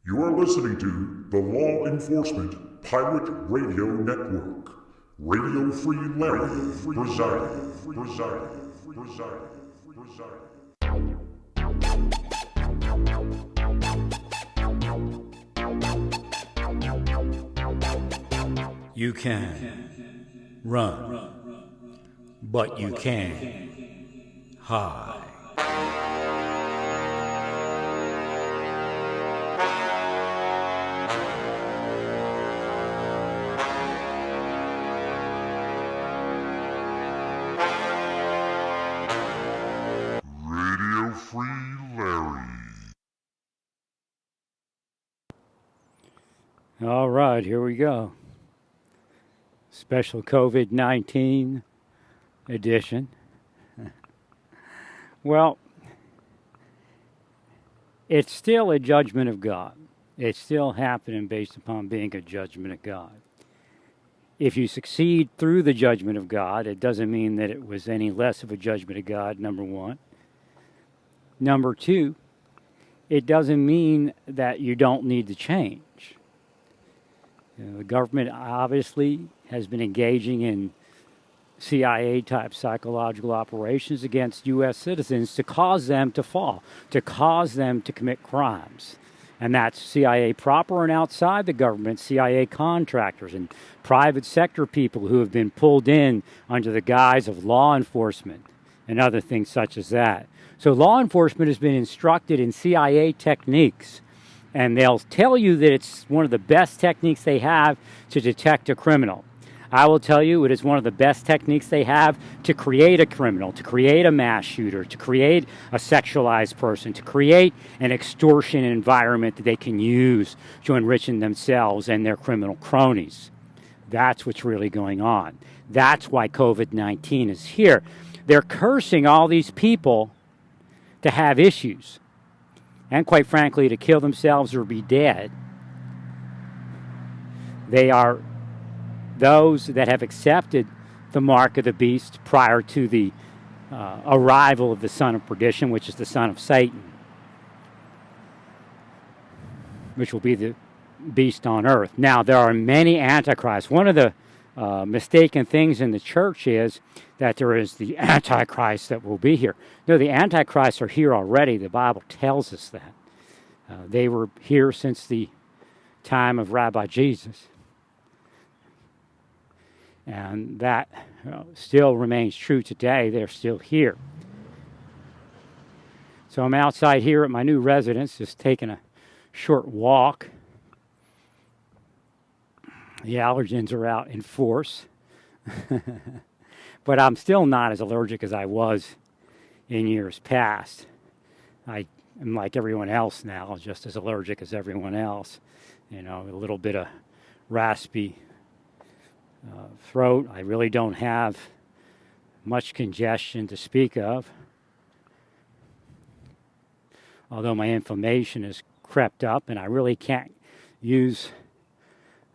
You are listening to the Law Enforcement Pirate Radio Network. Radio Free Larry presiding. You can run, but you can't hide. Radio Free Larry. All right, here we go. Special COVID-19 edition. Well, it's still a judgment of God. It's still happening based upon being a judgment of God. If you succeed through the judgment of God, it doesn't mean that it was any less of a judgment of God, number one. Number two, it doesn't mean that you don't need to change. The government obviously has been engaging in CIA-type psychological operations against U.S. citizens to cause them to fall, to cause them to commit crimes. And that's CIA proper and outside the government, CIA contractors and private sector people who have been pulled in under the guise of law enforcement and other things such as that. So law enforcement has been instructed in CIA techniques, and they'll tell you that it's one of the best techniques they have to detect a criminal. I will tell you it is one of the best techniques they have to create a criminal, to create a mass shooter, to create a sexualized person, to create an extortion environment that they can use to enrich themselves and their criminal cronies. That's what's really going on. That's why COVID-19 is here. They're cursing all these people to have issues and, quite frankly, to kill themselves or be dead. They are those that have accepted the mark of the beast prior to the arrival of the son of perdition, which is the son of Satan, which will be the beast on earth. Now, there are many antichrists. One of the mistaken things in the church is that there is the antichrist that will be here. No, the antichrists are here already. The Bible tells us that. They were here since the time of Rabbi Jesus. And that still remains true today. They're still here. So I'm outside here at my new residence, just taking a short walk. The allergens are out in force. But I'm still not as allergic as I was in years past. I am like everyone else now, just as allergic as everyone else. You know, a little bit of raspy throat. I really don't have much congestion to speak of. Although my inflammation has crept up and I really can't use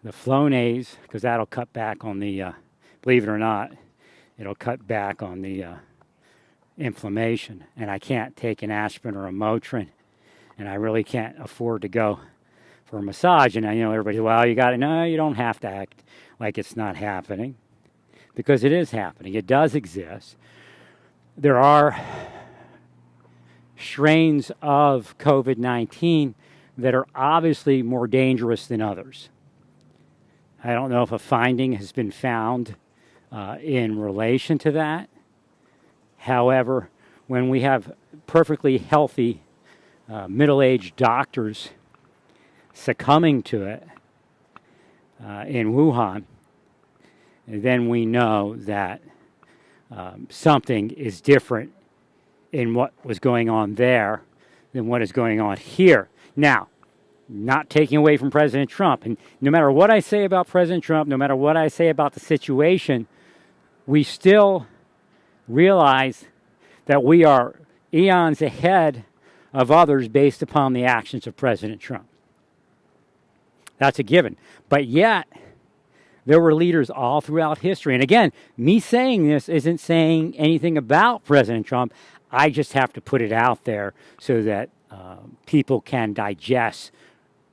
the Flonase because that'll cut back on the, believe it or not, it'll cut back on the inflammation. And I can't take an aspirin or a Motrin. And I really can't afford to go for a massage. And I know everybody, well, you got to, no, you don't have to act like it's not happening. Because it is happening. It does exist. There are strains of COVID-19 that are obviously more dangerous than others. I don't know if a finding has been found in relation to that. However, when we have perfectly healthy middle-aged doctors succumbing to it in Wuhan, then we know that something is different in what was going on there than what is going on here. Now, not taking away from President Trump. And no matter what I say about President Trump, no matter what I say about the situation, we still realize that we are eons ahead of others based upon the actions of President Trump. That's a given. But yet, there were leaders all throughout history. And again, me saying this isn't saying anything about President Trump. I just have to put it out there so that people can digest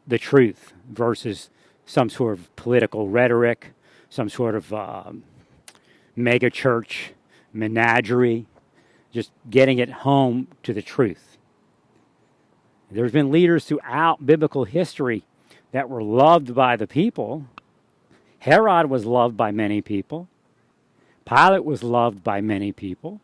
the truth versus some sort of political rhetoric, some sort of mega church menagerie, just getting it home to the truth. There's been leaders throughout biblical history that were loved by the people. Herod was loved by many people. Pilate was loved by many people.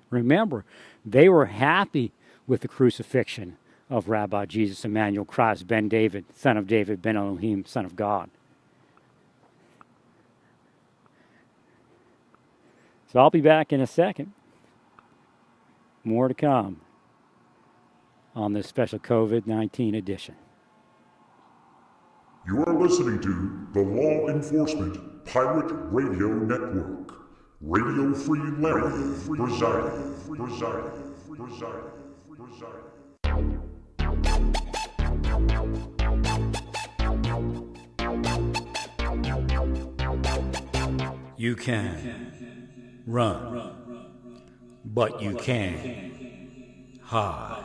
Remember, they were happy with the crucifixion of Rabbi Jesus Emmanuel Christ, Ben David, son of David, Ben Elohim, son of God. So I'll be back in a second. More to come on this special COVID-19 edition. You are listening to the Law Enforcement Pirate Radio Network. Radio Free Larry presiding. You can run, but you can't hide.